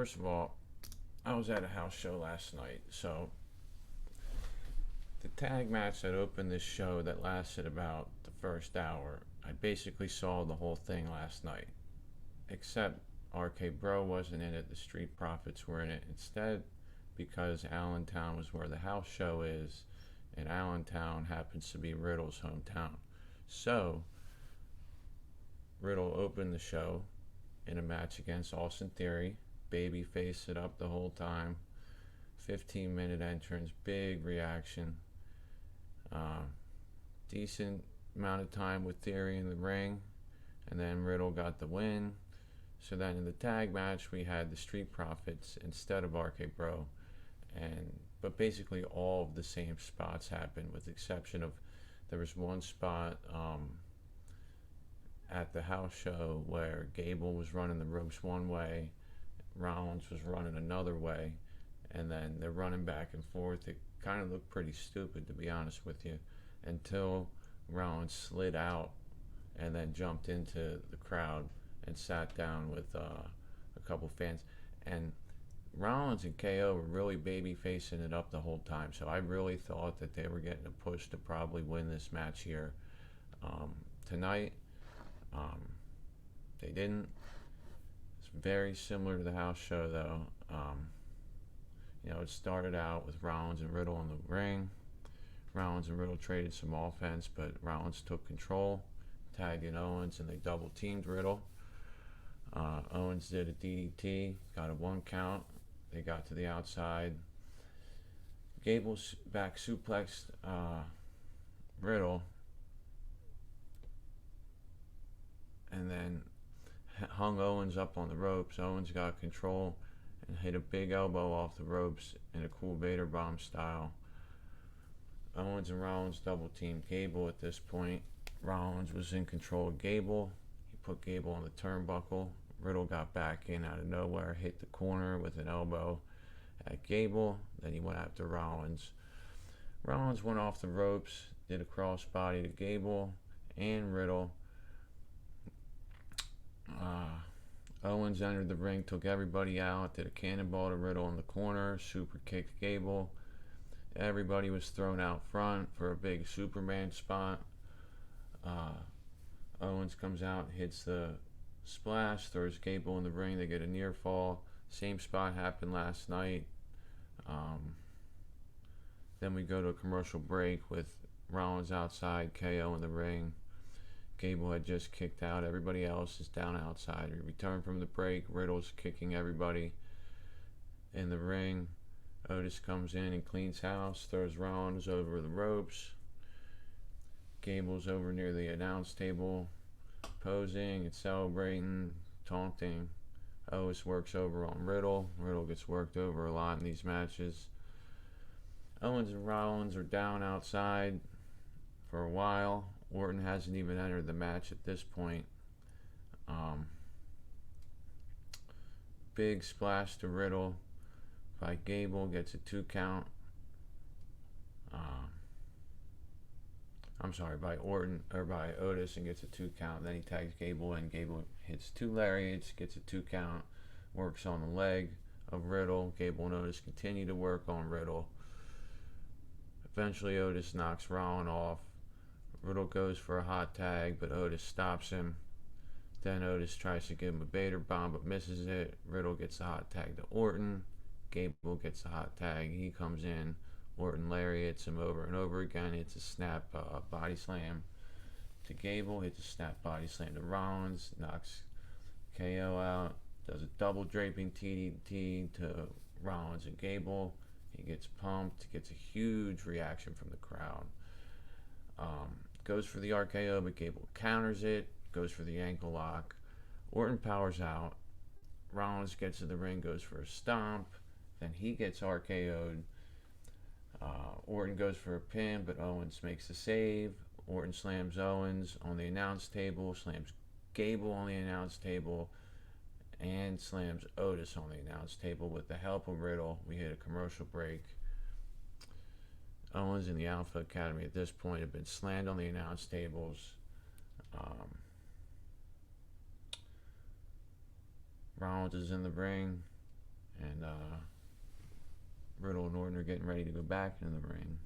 first of all, I was at a house show last night. So the tag match that opened this show that lasted about the first hour, I basically saw the whole thing last night. Except RK Bro wasn't in it, the Street Profits were in it instead, because Allentown was where the house show is, and Allentown happens to be Riddle's hometown. So Riddle opened the show in a match against Austin Theory. Baby faced it up the whole time. 15-minute entrance, big reaction. Decent amount of time with Theory in the ring, and then Riddle got the win. So then in the tag match, we had the Street Profits instead of RK Bro, but basically all of the same spots happened, with the exception of there was one spot at the house show where Gable was running the ropes one way, Rollins was running another way, and then they're running back and forth. It kind of looked pretty stupid, to be honest with you, until Rollins slid out and then jumped into the crowd and sat down with a couple fans. And Rollins and KO were really baby facing it up the whole time, so I really thought that they were getting a push to probably win this match here tonight. They didn't. It's very similar to the house show, though. It started out with Rollins and Riddle in the ring. Rollins and Riddle traded some offense, but Rollins took control, tagged in Owens, and they double teamed Riddle. Owens did a DDT, got a 1 count. They got to the outside. Gable's back suplexed Riddle, and then hung Owens up on the ropes. Owens got control and hit a big elbow off the ropes in a cool Vader bomb style. Owens and Rollins double teamed Gable at this point. Rollins was in control of Gable. He put Gable on the turnbuckle. Riddle got back in out of nowhere, hit the corner with an elbow at Gable. Then he went after Rollins. Rollins went off the ropes, did a crossbody to Gable and Riddle. Owens entered the ring, took everybody out, did a cannonball to Riddle in the corner, super kicked Gable. Everybody was thrown out front for a big Superman spot. Owens comes out, hits the splash, throws Gable in the ring. They get a near fall. Same spot happened last night. Then we go to a commercial break with Rollins outside, KO in the ring. Gable had just kicked out. Everybody else is down outside. We return from the break. Riddle's kicking everybody in the ring. Otis comes in and cleans house, throws Rollins over the ropes. Gable's over near the announce table, posing and celebrating, taunting. Otis works over on Riddle. Riddle gets worked over a lot in these matches. Owens and Rollins are down outside for a while. Orton hasn't even entered the match at this point. Big splash to Riddle by Gable, gets a 2 count. By Otis, and gets a 2 count. Then he tags Gable and Gable hits 2 lariats, gets a 2 count, works on the leg of Riddle. Gable and Otis continue to work on Riddle. Eventually Otis knocks Rollins off. Riddle goes for a hot tag, but Otis stops him. Then Otis tries to give him a Vader bomb, but misses it. Riddle gets a hot tag to Orton. Gable gets a hot tag. He comes in. Orton lariats him over and over again. Hits a snap body slam to Gable. Hits a snap body slam to Rollins. Knocks KO out. Does a double draping TDT to Rollins and Gable. He gets pumped. Gets a huge reaction from the crowd. Goes for the RKO, but Gable counters it. Goes for the ankle lock. Orton powers out. Rollins gets to the ring, goes for a stomp. Then he gets RKO'd. Orton goes for a pin, but Owens makes the save. Orton slams Owens on the announce table, slams Gable on the announce table, and slams Otis on the announce table with the help of Riddle. We hit a commercial break. Owens and the Alpha Academy at this point have been slammed on the announce tables. Rollins is in the ring. and Riddle and Orton are getting ready to go back into the ring.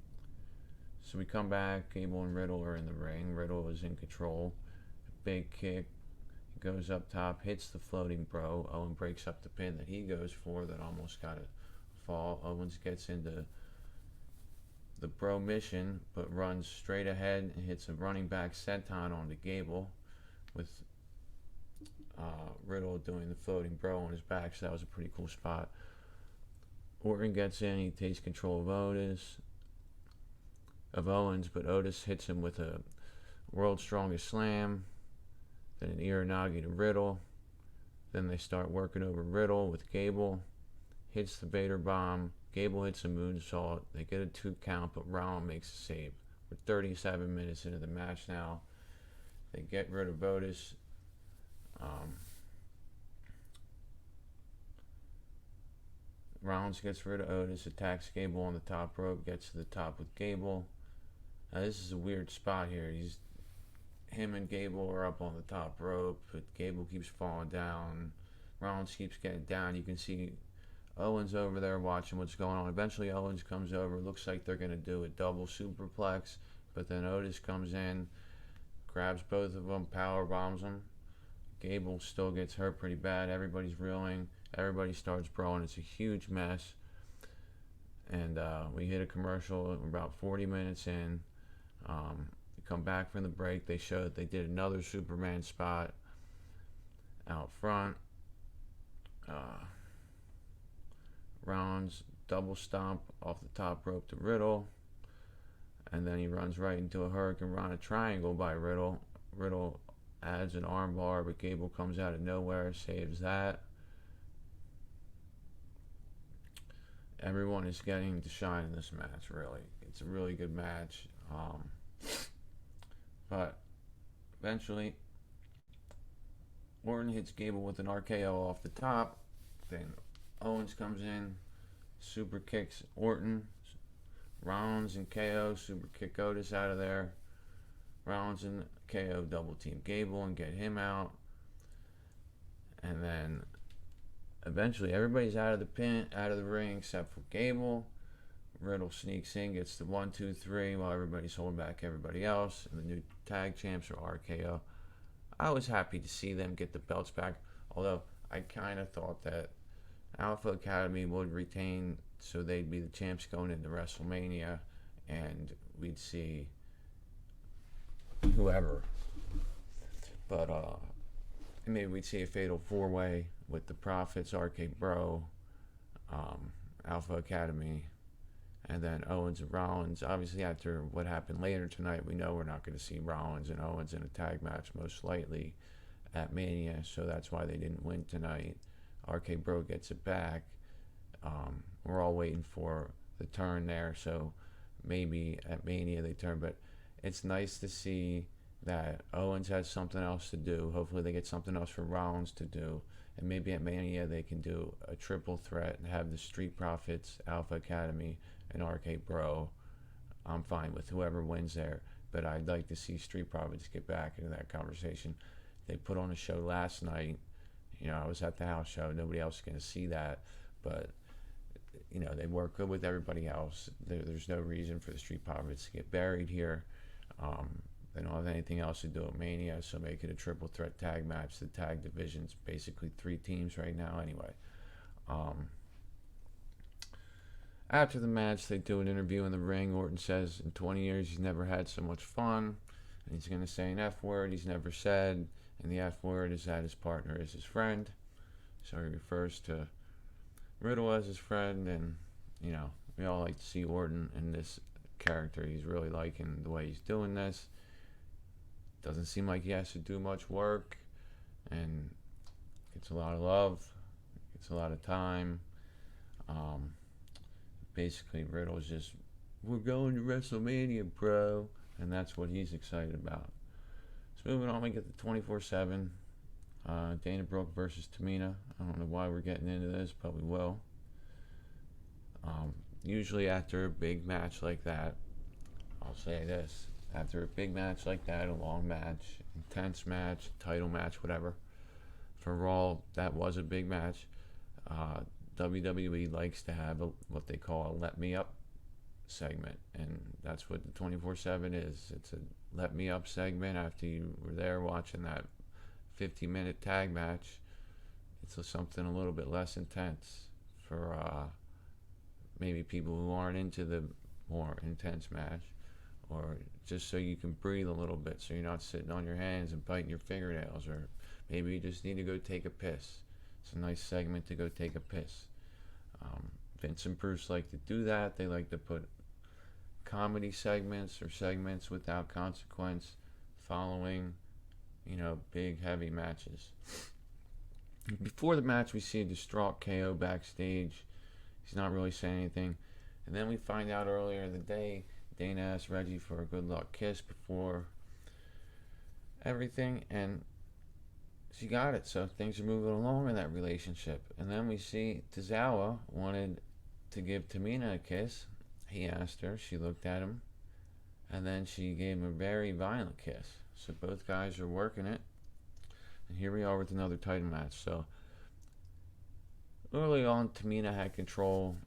So we come back, Gable and Riddle are in the ring. Riddle is in control. Big kick, goes up top, hits the floating bro. Owen breaks up the pin that he goes for that almost got a fall. Owens gets into the bro mission, but runs straight ahead and hits a running back senton onto Gable, with Riddle doing the floating bro on his back, so that was a pretty cool spot. Orton gets in, he takes control of Owens, but Otis hits him with a world's strongest slam, then an Uranagi to Riddle. Then they start working over Riddle with Gable, hits the Vader bomb. Gable hits a moonsault. They get a 2 count, but Rowan makes a save. We're 37 minutes into the match now. They get rid of Otis. Rollins gets rid of Otis, attacks Gable on the top rope, gets to the top with Gable. Now this is a weird spot here. Him and Gable are up on the top rope, but Gable keeps falling down. Rollins keeps getting down. You can see Owens over there watching what's going on. Eventually Owens comes over. Looks like they're going to do a double superplex, but then Otis comes in, grabs both of them, power bombs them. Gable still gets hurt pretty bad. Everybody's reeling. Everybody starts brawling. It's a huge mess. And we hit a commercial about 40 minutes in. We come back from the break. They show that they did another Superman spot out front. Rollins double stomp off the top rope to Riddle. And then he runs right into a Hurricane Rana triangle by Riddle. Riddle adds an armbar, but Gable comes out of nowhere, saves that. Everyone is getting to shine in this match, really. It's a really good match. But eventually, Orton hits Gable with an RKO off the top. Then Owens comes in, super kicks Orton. Rollins and KO super kick Otis out of there. Rollins and KO double team Gable and get him out. And then eventually everybody's out of the ring except for Gable. Riddle sneaks in, gets the 1, 2, 3 while everybody's holding back everybody else. And the new tag champs are RKO. I was happy to see them get the belts back, although I kind of thought that Alpha Academy would retain, so they'd be the champs going into WrestleMania, and we'd see whoever. But maybe we'd see a fatal 4-way with the Profits, RK Bro, Alpha Academy, and then Owens and Rollins. Obviously, after what happened later tonight, we know we're not going to see Rollins and Owens in a tag match, most likely at Mania, so that's why they didn't win tonight. RK Bro gets it back. We're all waiting for the turn there, so maybe at Mania they turn, but it's nice to see that Owens has something else to do. Hopefully they get something else for Rollins to do, and maybe at Mania they can do a triple threat and have the Street Profits, Alpha Academy, and RK Bro. I'm fine with whoever wins there, but I'd like to see Street Profits get back into that conversation. They put on a show last night. I was at the house show. Nobody else is going to see that, but they work good with everybody else. There's no reason for the Street Profits to get buried here. They don't have anything else to do at Mania, so make it a triple threat tag match. The tag division's basically 3 teams right now anyway. After the match, they do an interview in the ring. Orton says in 20 years he's never had so much fun, and he's going to say an F word he's never said, and the F word is that his partner is his friend. So he refers to Riddle as his friend, and we all like to see Orton in this character. He's really liking the way he's doing this. Doesn't seem like he has to do much work, and gets a lot of love, gets a lot of time. Basically Riddle's just, we're going to WrestleMania, bro, and that's what he's excited about. So moving on, we get the 24/7 Dana Brooke versus Tamina. I don't know why we're getting into this, but we will. Usually after a big match like that, I'll say this, after a big match like that, a long match, intense match, title match, whatever, for Raw, that was a big match. WWE likes to have what they call a let me up segment, and that's what the 24/7 is. It's a let me up segment after you were there watching that 50-minute tag match. It's something a little bit less intense for maybe people who aren't into the more intense match, or just so you can breathe a little bit so you're not sitting on your hands and biting your fingernails, or maybe you just need to go take a piss. It's a nice segment to go take a piss. Vince and Bruce like to do that. They like to put comedy segments or segments without consequence following, big heavy matches. Before the match, we see a distraught KO backstage. He's not really saying anything. And then we find out earlier in the day, Dana asked Reggie for a good luck kiss before everything, and she got it. So things are moving along in that relationship. And then we see Tozawa wanted to give Tamina a kiss. He asked her. She looked at him. And then she gave him a very violent kiss. So both guys are working it. And here we are with another title match. So early on, Tamina had control.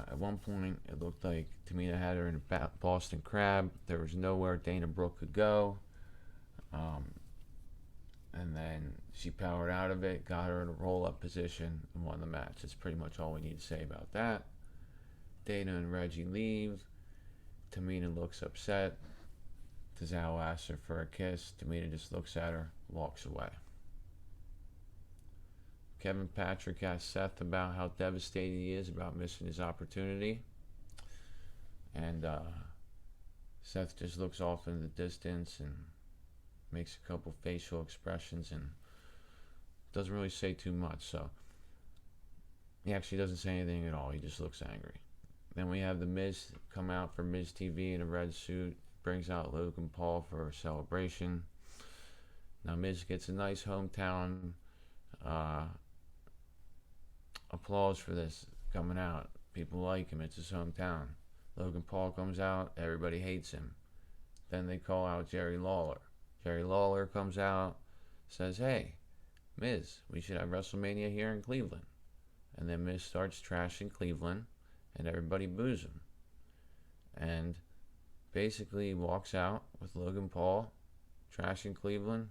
At one point, it looked like Tamina had her in a Boston Crab. There was nowhere Dana Brooke could go. And then she powered out of it, got her in a roll-up position, and won the match. That's pretty much all we need to say about that. Dana and Reggie leave. Tamina looks upset. Tozawa asks her for a kiss. Tamina just looks at her, walks away. Kevin Patrick asked Seth about how devastated he is about missing his opportunity. And Seth just looks off in the distance and makes a couple facial expressions and doesn't really say too much. So he actually doesn't say anything at all. He just looks angry. Then we have The Miz come out for Miz TV in a red suit. Brings out Logan Paul for a celebration. Now Miz gets a nice hometown applause for this coming out. People like him. It's his hometown. Logan Paul comes out. Everybody hates him. Then they call out Jerry Lawler. Jerry Lawler comes out, says, "Hey, Miz, we should have WrestleMania here in Cleveland." And then Miz starts trashing Cleveland, and everybody boos him. And basically walks out with Logan Paul trashing Cleveland,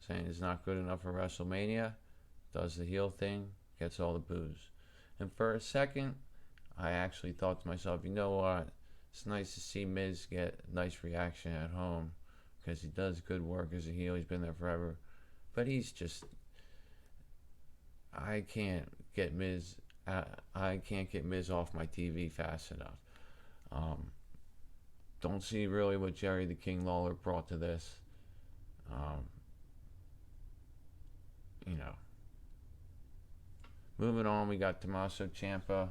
saying it's not good enough for WrestleMania, does the heel thing, gets all the boos. And for a second, I actually thought to myself, you know what, it's nice to see Miz get a nice reaction at home, because he does good work as a heel. He's been there forever. But he's just, I can't get Miz off my TV fast enough. Don't see really what Jerry the King Lawler brought to this. Moving on, we got Tommaso Ciampa,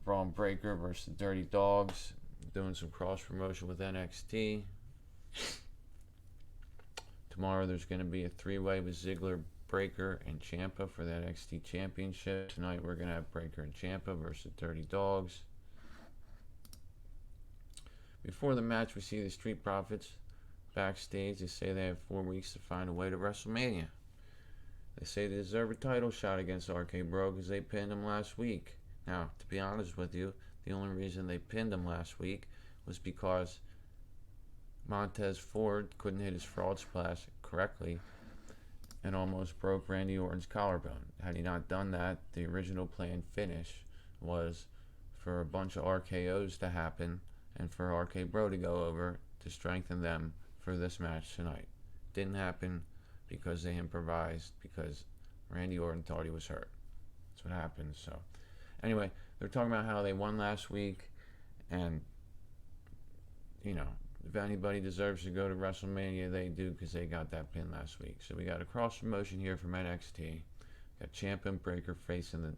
Braun Breaker versus the Dirty Dogs, doing some cross promotion with NXT. Tomorrow there's going to be a three-way with Ziggler, Breaker, and Ciampa for the NXT Championship. Tonight we're going to have Breaker and Ciampa versus Dirty Dogs. Before the match, we see the Street Profits backstage. They say they have 4 weeks to find a way to WrestleMania. They say they deserve a title shot against RK Bro because they pinned him last week. Now, to be honest with you, the only reason they pinned him last week was because Montez Ford couldn't hit his fraud splash correctly and almost broke Randy Orton's collarbone. Had he not done that, the original planned finish was for a bunch of RKOs to happen and for RK Bro to go over to strengthen them for this match tonight. Didn't happen because they improvised, because Randy Orton thought he was hurt. That's what happened. So anyway, they're talking about how they won last week, and if anybody deserves to go to WrestleMania, they do, because they got that pin last week. So we got a cross promotion here from NXT. Got Ciampa and Breaker facing the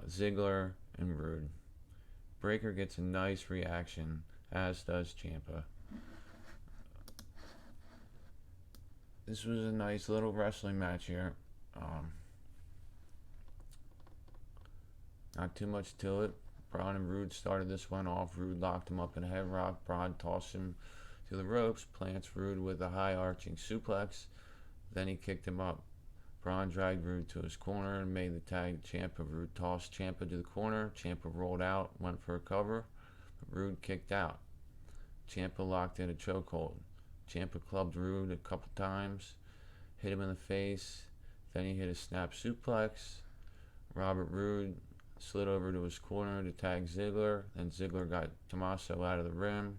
Ziggler and Rude. Breaker gets a nice reaction, as does Ciampa. This was a nice little wrestling match here. Not too much to it. Braun and Rude started this one off. Rude locked him up in a head rock. Braun tossed him to the ropes, plants Rude with a high arching suplex. Then he kicked him up Braun dragged Rude to his corner and made the tag to Ciampa. Rude tossed Ciampa to the corner. Ciampa rolled out, went for a cover, but Rude kicked out. Ciampa locked in a chokehold. Ciampa clubbed Rude a couple times, hit him in the face. Then he hit a snap suplex. Robert Roode slid over to his corner to tag Ziggler. Then Ziggler got Tommaso out of the rim.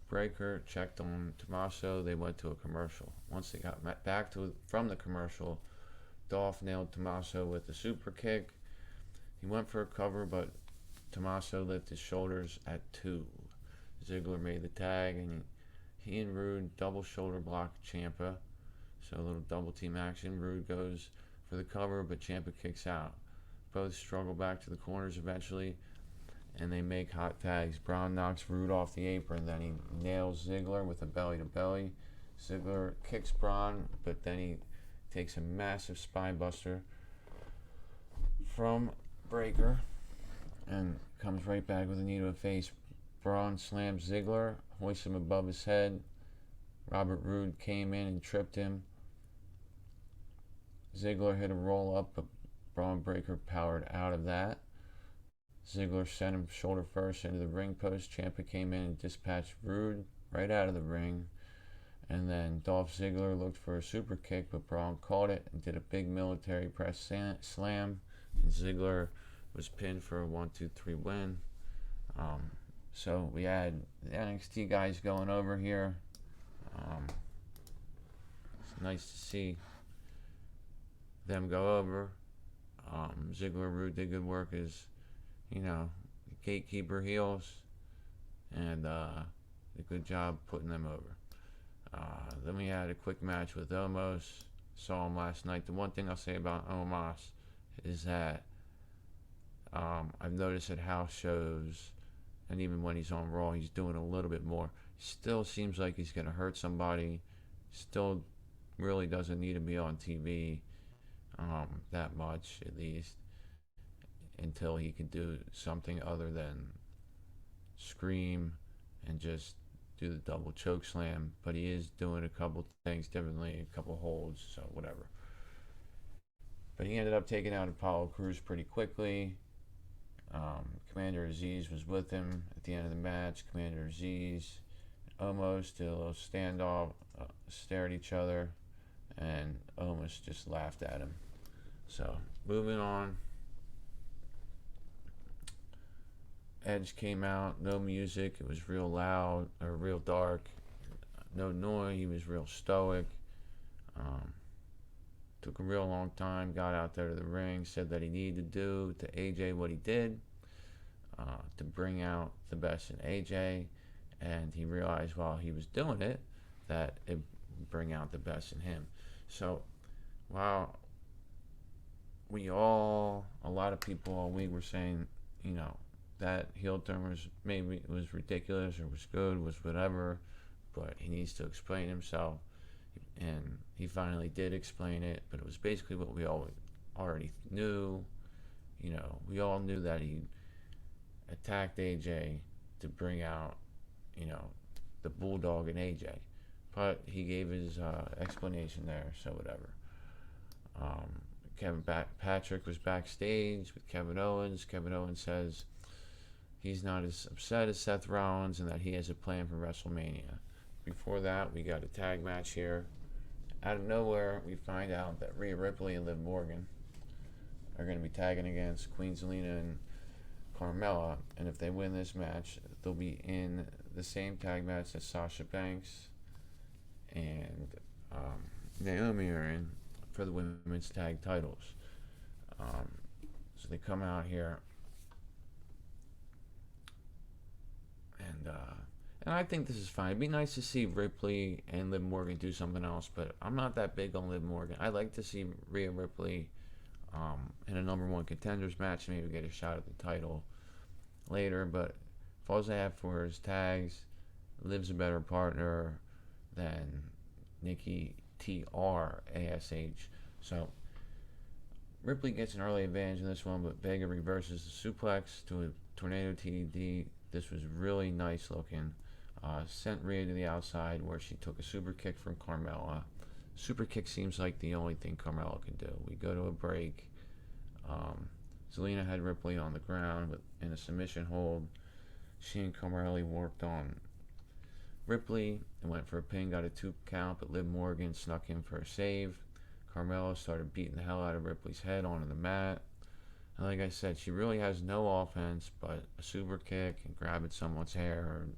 Breaker checked on Tommaso. They went to a commercial. Once they got back from the commercial, Dolph nailed Tommaso with a super kick. He went for a cover, but Tommaso lifted his shoulders at 2. Ziggler made the tag, and he and Roode double shoulder blocked Ciampa. So a little double team action. Roode goes for the cover, but Ciampa kicks out. Both struggle back to the corners eventually, and they make hot tags. Braun knocks Roode off the apron, then he nails Ziggler with a belly-to-belly. Ziggler kicks Braun, but then he takes a massive spine buster from Breaker and comes right back with a knee to the face. Braun slams Ziggler, hoists him above his head. Robert Roode came in and tripped him. Ziggler hit a roll-up, but Braun Breaker powered out of that. Ziggler sent him shoulder first into the ring post. Ciampa came in and dispatched Roode right out of the ring. And then Dolph Ziggler looked for a super kick, but Braun caught it and did a big military press slam. And Ziggler was pinned for a 1-2-3 win. So we had the NXT guys going over here. It's nice to see them go over. Ziggler Roode did good work as, gatekeeper heels, and did a good job putting them over. Then we had a quick match with Omos. Saw him last night. The one thing I'll say about Omos is that I've noticed at house shows, and even when he's on Raw, he's doing a little bit more. Still seems like he's going to hurt somebody. Still really doesn't need to be on TV that much, at least, until he can do something other than scream and just do the double choke slam. But he is doing a couple things differently, a couple holds, so whatever. But he ended up taking out Apollo Crews pretty quickly. Commander Aziz was with him at the end of the match. Commander Aziz and Omos did a little standoff, stared at each other, and Omos just laughed at him. So, moving on. Edge came out, no music, it was real loud, or real dark, no noise, he was real stoic. Took a real long time, got out there to the ring, said that he needed to do to AJ what he did to bring out the best in AJ, and he realized while he was doing it that it would bring out the best in him. So while a lot of people all week were saying, that heel turn was ridiculous or was good, was whatever, but he needs to explain himself. And he finally did explain it, but it was basically what we all already knew. We all knew that he attacked AJ to bring out, the Bulldog in AJ. But he gave his explanation there, so whatever. Patrick was backstage with Kevin Owens. Kevin Owens says he's not as upset as Seth Rollins and that he has a plan for WrestleMania. Before that, we got a tag match here. Out of nowhere, we find out that Rhea Ripley and Liv Morgan are going to be tagging against Queen Zelina and Carmella. And if they win this match, they'll be in the same tag match that Sasha Banks and Naomi are in for the women's tag titles. So they come out here, and I think this is fine. It'd be nice to see Ripley and Liv Morgan do something else, but I'm not that big on Liv Morgan. I'd like to see Rhea Ripley in a number one contenders match, maybe get a shot at the title later, but if all I have for her is tags, Liv's a better partner than Nikki TR-ASH. So Ripley gets an early advantage in this one, but Vega reverses the suplex to a tornado TD. This was really nice looking. Sent Rhea to the outside where she took a super kick from Carmella. Super kick seems like the only thing Carmella can do. We go to a break. Um, Zelina had Ripley on the ground in a submission hold. She and Carmella worked on Ripley and went for a pin, got a 2 count, but Liv Morgan snuck in for a save. Carmella started beating the hell out of Ripley's head onto the mat. And like I said, she really has no offense but a super kick and grabbing someone's hair or,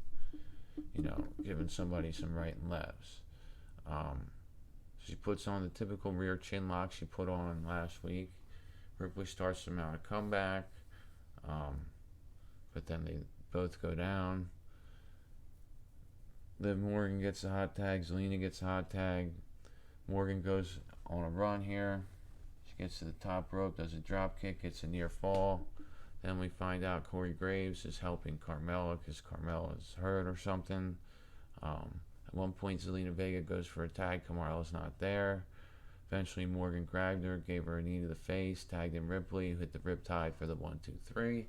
giving somebody some right and lefts. She puts on the typical rear chin lock she put on last week. Ripley starts to mount a comeback, but then they both go down. Liv Morgan gets a hot tag. Zelina gets a hot tag. Morgan goes on a run here. She gets to the top rope, does a drop kick, gets a near fall. Then we find out Corey Graves is helping Carmella because Carmella is hurt or something. At one point, Zelina Vega goes for a tag. Carmella's not there. Eventually, Morgan grabbed her, gave her a knee to the face, tagged in Ripley, who hit the riptide for the 1-2-3.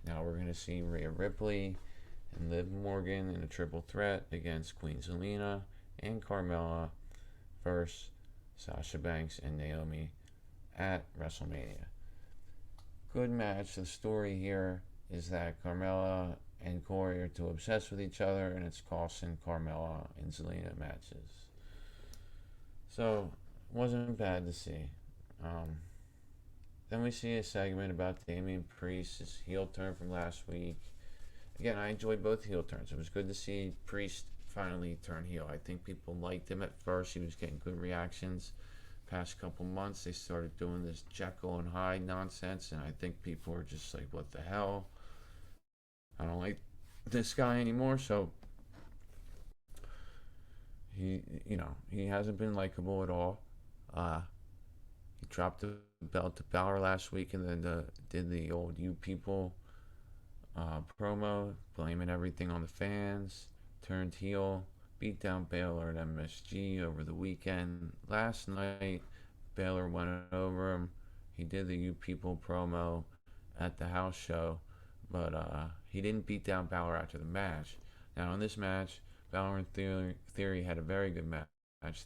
Now we're going to see Rhea Ripley and Liv Morgan in a triple threat against Queen Zelina and Carmella versus Sasha Banks and Naomi at WrestleMania. Good match. The story here is that Carmella and Corey are too obsessed with each other, and it's costing Carmella and Zelina matches. So, wasn't bad to see. Then we see a segment about Damian Priest's heel turn from last week. Again, I enjoyed both heel turns. It was good to see Priest finally turn heel. I think people liked him at first. He was getting good reactions. Past couple months, they started doing this Jekyll and Hyde nonsense, and I think people are just like, what the hell? I don't like this guy anymore, so he hasn't been likable at all. He dropped the belt to Balor last week and then did the old "you people" promo, blaming everything on the fans, turned heel, beat down Balor at MSG over the weekend. Last night, Balor went over him. He did the "you people" promo at the house show, but he didn't beat down Balor after the match. Now, in this match, Balor and Theory had a very good match.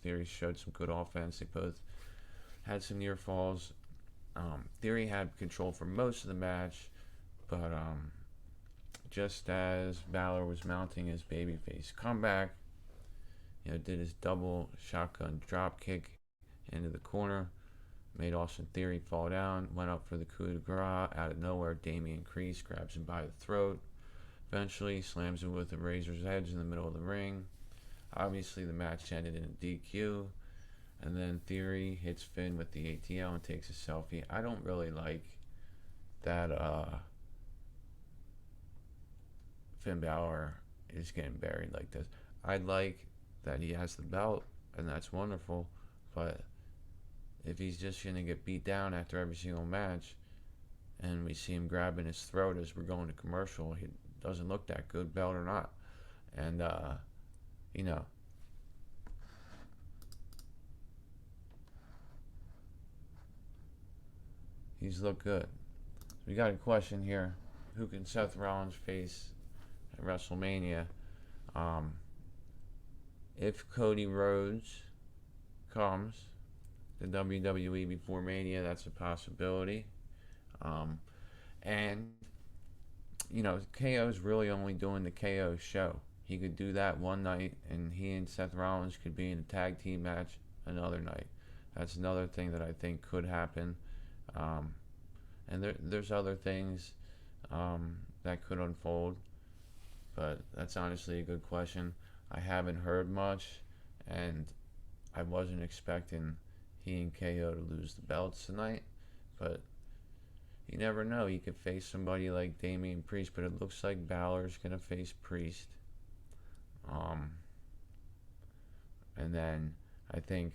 Theory showed some good offense. They both had some near falls. Theory had control for most of the match, but just as Balor was mounting his babyface comeback, did his double shotgun drop kick into the corner, made Austin Theory fall down, went up for the coup de grace. Out of nowhere, Damian Priest grabs him by the throat. Eventually, slams him with a razor's edge in the middle of the ring. Obviously, the match ended in a DQ. And then Theory hits Finn with the ATL and takes a selfie. I don't really like that Finn Balor is getting buried like this. I like that he has the belt, and that's wonderful. But if he's just going to get beat down after every single match, and we see him grabbing his throat as we're going to commercial, he doesn't look that good, belt or not. And, he's looked good. We got a question here. Who can Seth Rollins face at WrestleMania? If Cody Rhodes comes to WWE before Mania, that's a possibility. And KO's really only doing the KO show. He could do that one night, and he and Seth Rollins could be in a tag team match another night. That's another thing that I think could happen. And there's other things that could unfold, but that's honestly a good question. I haven't heard much, and I wasn't expecting he and KO to lose the belts tonight, but you never know. He could face somebody like Damian Priest, but it looks like Balor's going to face Priest. And then I think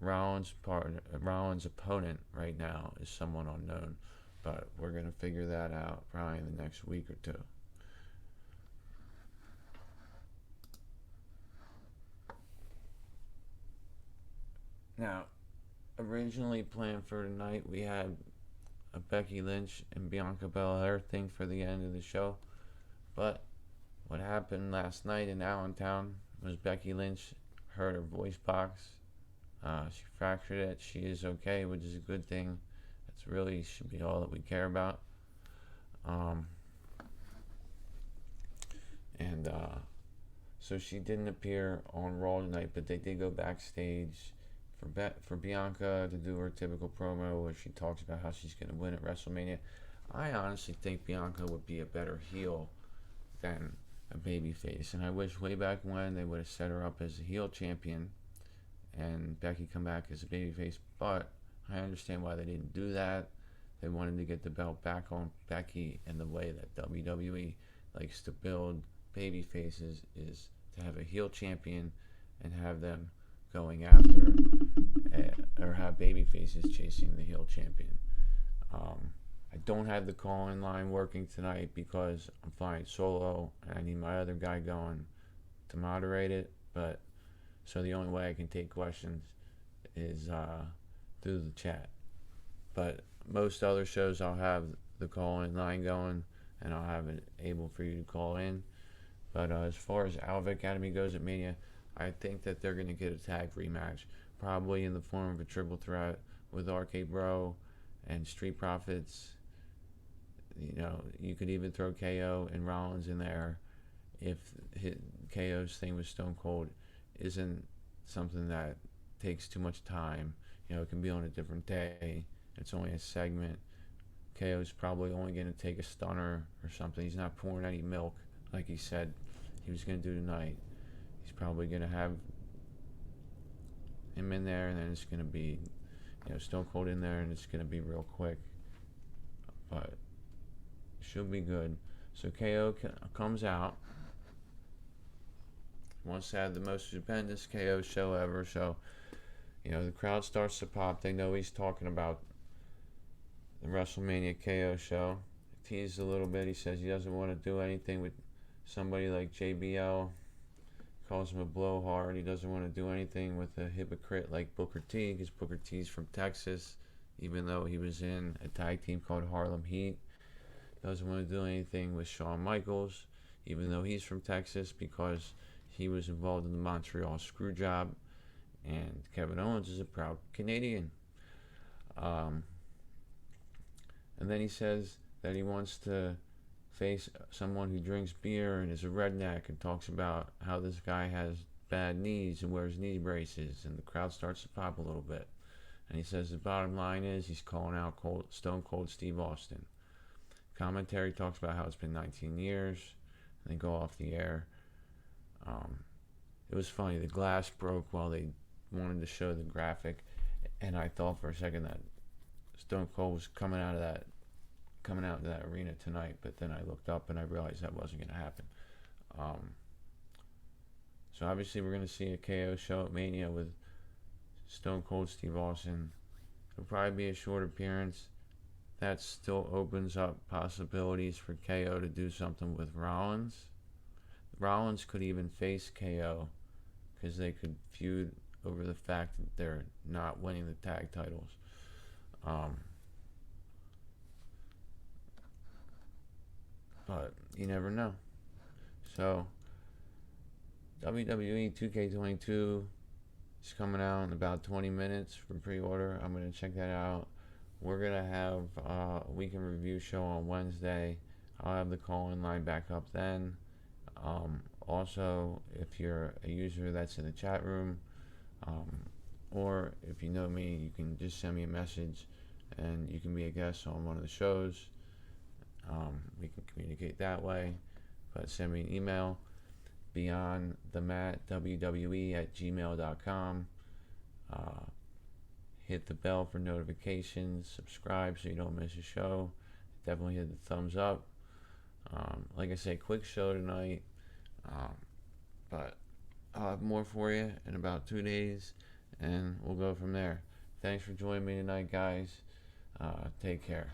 Rollins' opponent right now is someone unknown, but we're going to figure that out probably in the next week or two. Now, originally planned for tonight, we had a Becky Lynch and Bianca Belair thing for the end of the show, but what happened last night in Allentown was Becky Lynch hurt her voice box She fractured it. She is okay, which is a good thing. That's really should be all that we care about. Um, and So she didn't appear on Raw tonight, but they did go backstage for Bianca to do her typical promo where she talks about how she's going to win at WrestleMania. I honestly think Bianca would be a better heel than a babyface, and I wish way back when they would have set her up as a heel champion and Becky come back as a babyface, but I understand why they didn't do that. They wanted to get the belt back on Becky, and the way that WWE likes to build baby faces is to have a heel champion and have them going after or have baby faces chasing the heel champion. I don't have the call-in line working tonight because I'm flying solo and I need my other guy going to moderate it, but so the only way I can take questions is through the chat. But most other shows I'll have the call-in line going and I'll have it able for you to call in. But as far as Alva Academy goes at Mania, I think that they're going to get a tag rematch, probably in the form of a triple threat with RK Bro and Street Profits. You know, you could even throw KO and Rollins in there if KO's thing with Stone Cold isn't something that takes too much time. You know, it can be on a different day. It's only a segment. KO's probably only going to take a stunner or something. He's not pouring any milk like he said he was going to do tonight. He's probably going to have him in there, and then it's going to be, you know, Stone Cold in there, and it's going to be real quick. But it should be good. So KO comes out. Wants to have the most stupendous KO show ever. So, you know, the crowd starts to pop. They know he's talking about the WrestleMania KO show. Teased a little bit. He says he doesn't want to do anything with somebody like JBL. Calls him a blowhard. He doesn't want to do anything with a hypocrite like Booker T, because Booker T's from Texas, even though he was in a tag team called Harlem Heat. Doesn't want to do anything with Shawn Michaels, even though he's from Texas, because he was involved in the Montreal Screwjob, and Kevin Owens is a proud Canadian. And then he says that he wants to face someone who drinks beer and is a redneck, and talks about how this guy has bad knees and wears knee braces, and the crowd starts to pop a little bit. And he says the bottom line is he's calling out Stone Cold Steve Austin. Commentary talks about how it's been 19 years, and they go off the air. It was funny, the glass broke while they wanted to show the graphic, and I thought for a second that Stone Cold was coming out into that arena tonight, but then I looked up and I realized that wasn't going to happen. So obviously we're going to see a KO show at Mania with Stone Cold Steve Austin. It'll probably be a short appearance. That still opens up possibilities for KO to do something with Rollins. Rollins could even face KO, because they could feud over the fact that they're not winning the tag titles. But you never know. So WWE 2K22 is coming out in about 20 minutes for pre-order. I'm going to check that out. We're going to have a weekend review show on Wednesday. I'll have the call-in line back up then. Also, if you're a user that's in the chat room, or if you know me, you can just send me a message and you can be a guest on one of the shows. We can communicate that way. But send me an email, beyondthematwwe@gmail.com. Hit the bell for notifications, subscribe so you don't miss a show. Definitely hit the thumbs up. Like I said, quick show tonight, but I'll have more for you in about 2 days, and we'll go from there. Thanks for joining me tonight, guys. Take care.